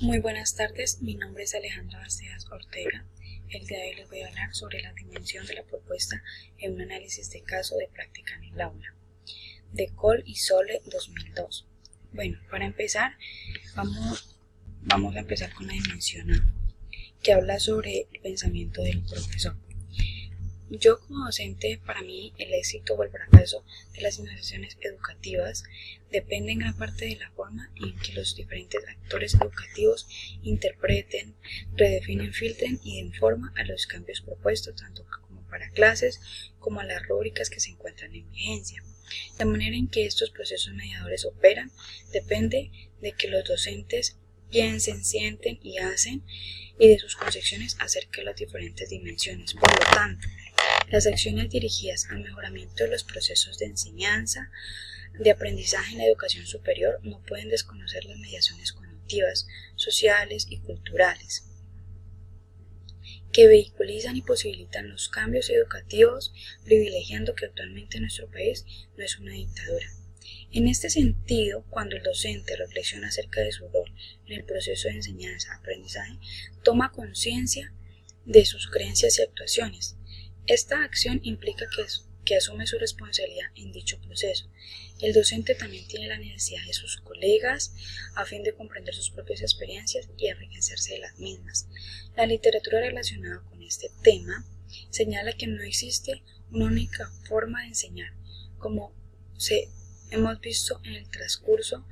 Muy buenas tardes, mi nombre es Alejandra Basteas Ortega. El día de hoy les voy a hablar sobre la dimensión de la propuesta en un análisis de caso de práctica en el aula, de Cole y Sole 2002. Bueno, para empezar, vamos a empezar con la dimensión A, que habla sobre el pensamiento del profesor. Yo como docente, para mí el éxito o el fracaso de las innovaciones educativas depende en gran parte de la forma en que los diferentes actores educativos interpreten, redefinen, filtren y den forma a los cambios propuestos, tanto como para clases como a las rúbricas que se encuentran en vigencia. La manera en que estos procesos mediadores operan depende de que los docentes piensen, sienten y hacen y de sus concepciones acerca de las diferentes dimensiones. Por lo tanto, las acciones dirigidas al mejoramiento de los procesos de enseñanza, de aprendizaje en la educación superior no pueden desconocer las mediaciones cognitivas, sociales y culturales, que vehiculizan y posibilitan los cambios educativos, privilegiando que actualmente nuestro país no es una dictadura. En este sentido, cuando el docente reflexiona acerca de su rol en el proceso de enseñanza-aprendizaje, toma conciencia de sus creencias y actuaciones. Esta acción implica que asume su responsabilidad en dicho proceso. El docente también tiene la necesidad de sus colegas a fin de comprender sus propias experiencias y enriquecerse de las mismas. La literatura relacionada con este tema señala que no existe una única forma de enseñar, como hemos visto en el transcurso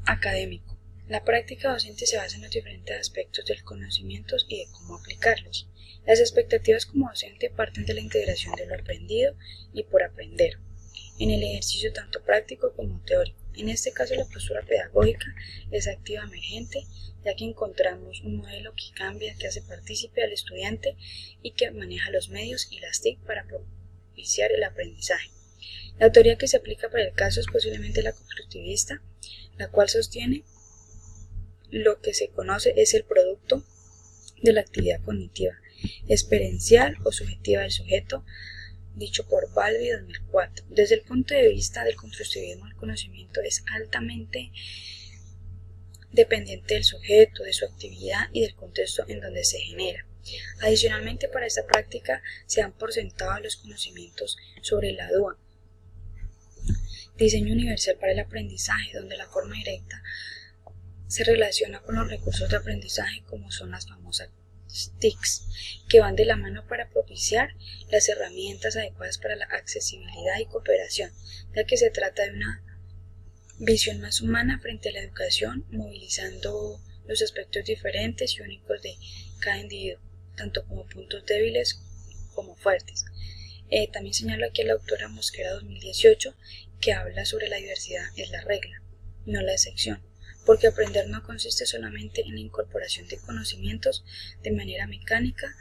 académico. La práctica docente se basa en los diferentes aspectos del conocimiento y de cómo aplicarlos. Las expectativas como docente parten de la integración de lo aprendido y por aprender, en el ejercicio tanto práctico como teórico. En este caso, la postura pedagógica es activa emergente, ya que encontramos un modelo que cambia, que hace partícipe al estudiante y que maneja los medios y las TIC para propiciar el aprendizaje. La teoría que se aplica para el caso es posiblemente la constructivista, la cual sostiene lo que se conoce es el producto de la actividad cognitiva, experiencial o subjetiva del sujeto, dicho por Balbi 2004. Desde el punto de vista del constructivismo, el conocimiento es altamente dependiente del sujeto, de su actividad y del contexto en donde se genera. Adicionalmente, para esta práctica se han por sentado los conocimientos sobre la DUA, diseño universal para el aprendizaje, donde la forma directa se relaciona con los recursos de aprendizaje como son las famosas TICs, que van de la mano para propiciar las herramientas adecuadas para la accesibilidad y cooperación, ya que se trata de una visión más humana frente a la educación, movilizando los aspectos diferentes y únicos de cada individuo, tanto como puntos débiles como fuertes. También señalo aquí a la autora Mosquera 2018, que habla sobre la diversidad es la regla, no la excepción, porque aprender no consiste solamente en la incorporación de conocimientos de manera mecánica,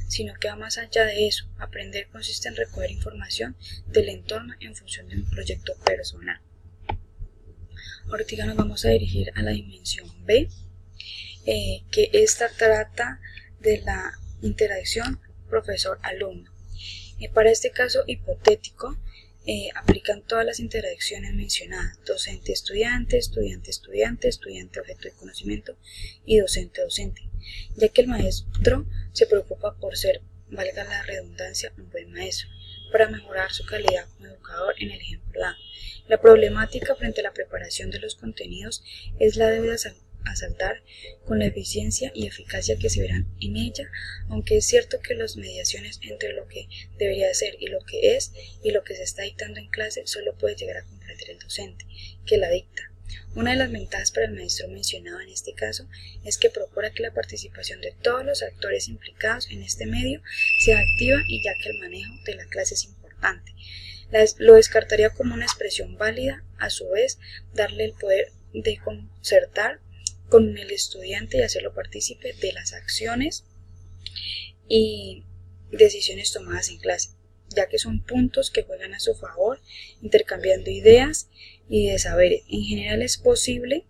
sino que va más allá de eso. Aprender consiste en recoger información del entorno en función de un proyecto personal. Ahorita nos vamos a dirigir a la dimensión B, que esta trata de la interacción profesor-alumno. Para este caso hipotético, aplican todas las interacciones mencionadas: docente-estudiante, estudiante-estudiante, estudiante-objeto de conocimiento y docente-docente, ya que el maestro se preocupa por ser, valga la redundancia, un buen maestro, para mejorar su calidad como educador en el ejemplo dado. La problemática frente a la preparación de los contenidos es la deuda a saldar con la eficiencia y eficacia que se verán en ella, aunque es cierto que las mediaciones entre lo que debería ser y lo que es y lo que se está dictando en clase solo puede llegar a comprender el docente, que la dicta. Una de las ventajas para el maestro mencionado en este caso es que procura que la participación de todos los actores implicados en este medio sea activa, y ya que el manejo de la clase es importante. Lo descartaría como una expresión válida, a su vez darle el poder de concertar con el estudiante y hacerlo partícipe de las acciones y decisiones tomadas en clase, ya que son puntos que juegan a su favor, intercambiando ideas y de saberes. En general es posible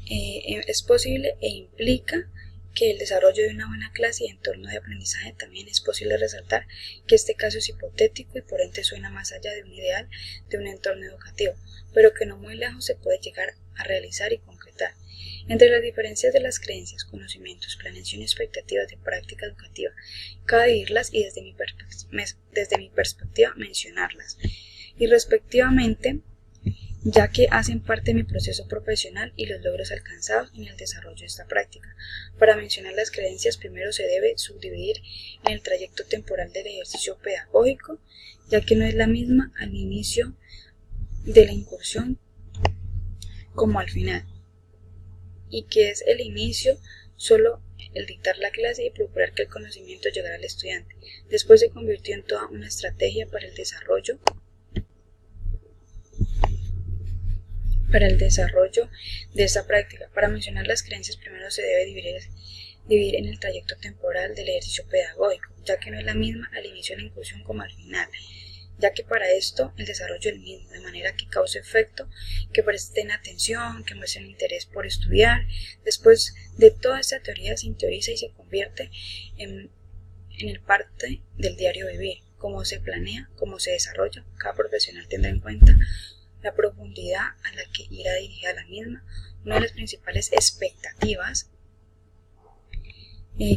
e implica que el desarrollo de una buena clase y entorno de aprendizaje también es posible resaltar que este caso es hipotético y por ende suena más allá de un ideal de un entorno educativo, pero que no muy lejos se puede llegar a realizar y concretar. Entre las diferencias de las creencias, conocimientos, planeación y expectativas de práctica educativa, cabe dividirlas y desde mi perspectiva mencionarlas. Y respectivamente, ya que hacen parte de mi proceso profesional y los logros alcanzados en el desarrollo de esta práctica. Para mencionar las creencias, primero se debe subdividir en el trayecto temporal del ejercicio pedagógico, ya que no es la misma al inicio de la incursión como al final, y que es el inicio solo el dictar la clase y procurar que el conocimiento llegara al estudiante. Después se convirtió en toda una estrategia para el desarrollo de esta práctica. Para mencionar las creencias, primero se debe dividir en el trayecto temporal del ejercicio pedagógico, ya que no es la misma al inicio de la incursión como al final, ya que para esto el desarrollo del mismo, de manera que cause efecto, que presten atención, que muestren interés por estudiar. Después de toda esta teoría se interioriza y se convierte en el parte del diario vivir, cómo se planea, cómo se desarrolla. Cada profesional tendrá en cuenta la profundidad a la que irá dirigida la misma. Una de las principales expectativas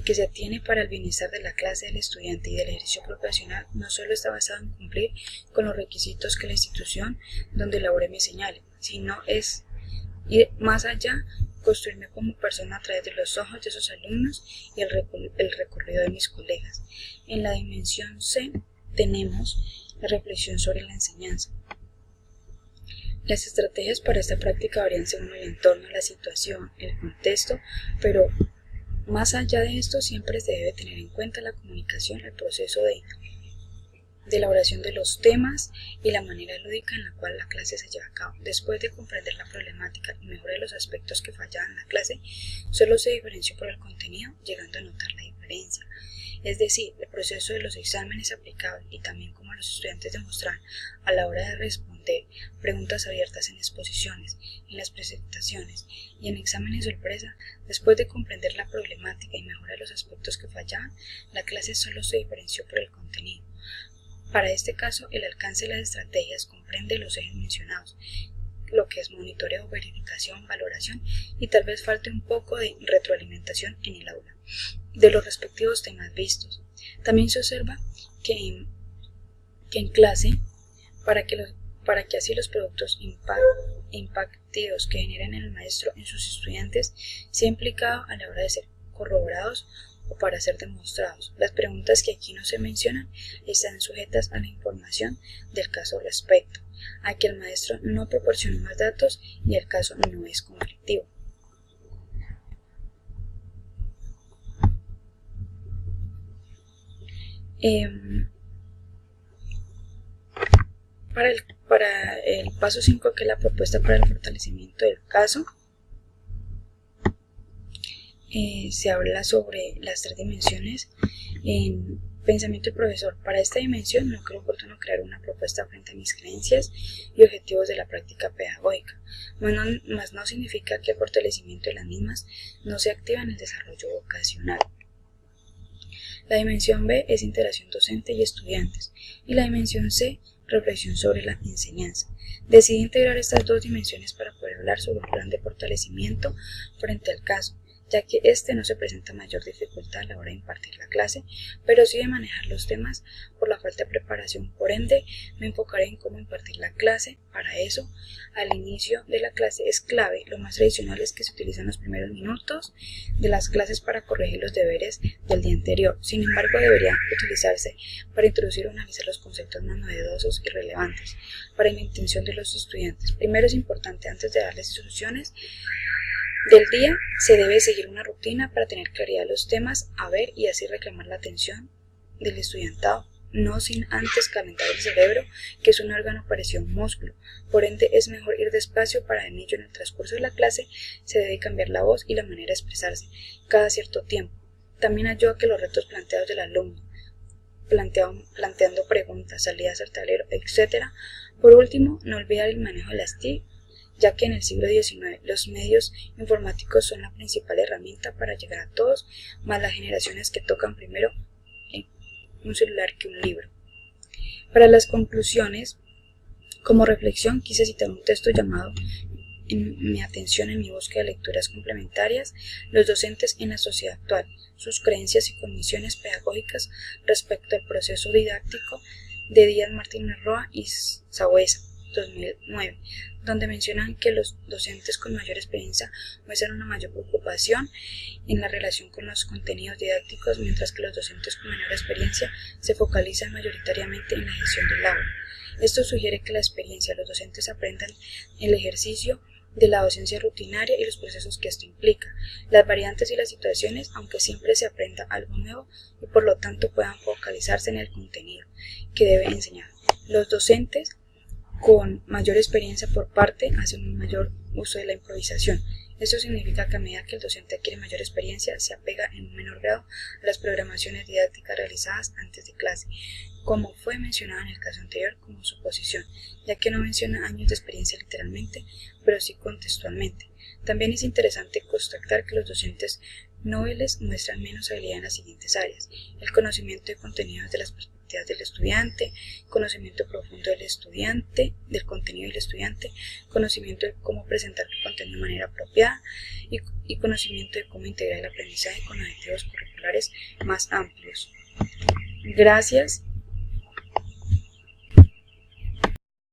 que se tiene para el bienestar de la clase, del estudiante y del ejercicio profesional no solo está basado en cumplir con los requisitos que la institución donde labore me señale, sino es ir más allá, construirme como persona a través de los ojos de esos alumnos y el recorrido de mis colegas. En la dimensión C tenemos la reflexión sobre la enseñanza. Las estrategias para esta práctica varían según el entorno, la situación, el contexto, pero más allá de esto siempre se debe tener en cuenta la comunicación, el proceso de elaboración de los temas y la manera lúdica en la cual la clase se lleva a cabo. Después de comprender la problemática y mejorar los aspectos que fallaban en la clase, solo se diferenció por el contenido, llegando a notar la diferencia. Es decir, el proceso de los exámenes aplicables y también cómo los estudiantes demostraban a la hora de responder preguntas abiertas en exposiciones, en las presentaciones y en exámenes sorpresa. Después de comprender la problemática y mejorar los aspectos que fallaban, la clase solo se diferenció por el contenido. Para este caso, el alcance de las estrategias comprende los ejes mencionados, lo que es monitoreo, verificación, valoración y tal vez falte un poco de retroalimentación en el aula de los respectivos temas vistos. También se observa que en clase, para que así los productos impartidos que generen el maestro en sus estudiantes sea implicado a la hora de ser corroborados o para ser demostrados. Las preguntas que aquí no se mencionan están sujetas a la información del caso respecto a que el maestro no proporcione más datos y el caso no es conflictivo. Para el paso 5, que es la propuesta para el fortalecimiento del caso, se habla sobre las 3 dimensiones en pensamiento del profesor. Para esta dimensión no creo oportuno crear una propuesta frente a mis creencias y objetivos de la práctica pedagógica, mas no significa que el fortalecimiento de las mismas no se activa en el desarrollo vocacional. La dimensión B es interacción docente y estudiantes, y la dimensión C, reflexión sobre la enseñanza. Decidí integrar estas 2 dimensiones para poder hablar sobre un plan de fortalecimiento frente al caso, ya que este no se presenta mayor dificultad a la hora de impartir la clase, pero sí de manejar los temas por la falta de preparación. Por ende, me enfocaré en cómo impartir la clase. Para eso, al inicio de la clase es clave. Lo más tradicional es que se utilizan los primeros minutos de las clases para corregir los deberes del día anterior. Sin embargo, debería utilizarse para introducir o analizar los conceptos más novedosos y relevantes para la intención de los estudiantes. Primero es importante, antes de darles instrucciones del día, se debe seguir una rutina para tener claridad de los temas a ver y así reclamar la atención del estudiantado, no sin antes calentar el cerebro, que es un órgano parecido a un músculo. Por ende, es mejor ir despacio. Para ello, en el transcurso de la clase se debe cambiar la voz y la manera de expresarse cada cierto tiempo. También ayuda a que los retos planteados del alumno, planteando preguntas, salidas al tablero, etc. Por último, no olvidar el manejo de las TIC, ya que en el siglo XIX los medios informáticos son la principal herramienta para llegar a todos, más las generaciones que tocan primero un celular que un libro. Para las conclusiones, como reflexión, quise citar un texto llamado Mi atención en mi búsqueda de lecturas complementarias, los docentes en la sociedad actual, sus creencias y condiciones pedagógicas respecto al proceso didáctico, de Díaz Martínez Roa y Sabuesa, 2009, donde mencionan que los docentes con mayor experiencia muestran una mayor preocupación en la relación con los contenidos didácticos, mientras que los docentes con menor experiencia se focalizan mayoritariamente en la gestión del aula. Esto sugiere que la experiencia de los docentes aprendan el ejercicio de la docencia rutinaria y los procesos que esto implica, las variantes y las situaciones, aunque siempre se aprenda algo nuevo y por lo tanto puedan focalizarse en el contenido que debe enseñar. Los docentes con mayor experiencia por parte hacen un mayor uso de la improvisación. Esto significa que a medida que el docente adquiere mayor experiencia, se apega en un menor grado a las programaciones didácticas realizadas antes de clase, como fue mencionado en el caso anterior como suposición, ya que no menciona años de experiencia literalmente, pero sí contextualmente. También es interesante constatar que los docentes noveles muestran menos habilidad en las siguientes áreas: el conocimiento de contenidos de las perspectivas del estudiante, conocimiento profundo del estudiante, del contenido del estudiante, conocimiento de cómo presentar el contenido de manera apropiada y conocimiento de cómo integrar el aprendizaje con objetivos curriculares más amplios. Gracias.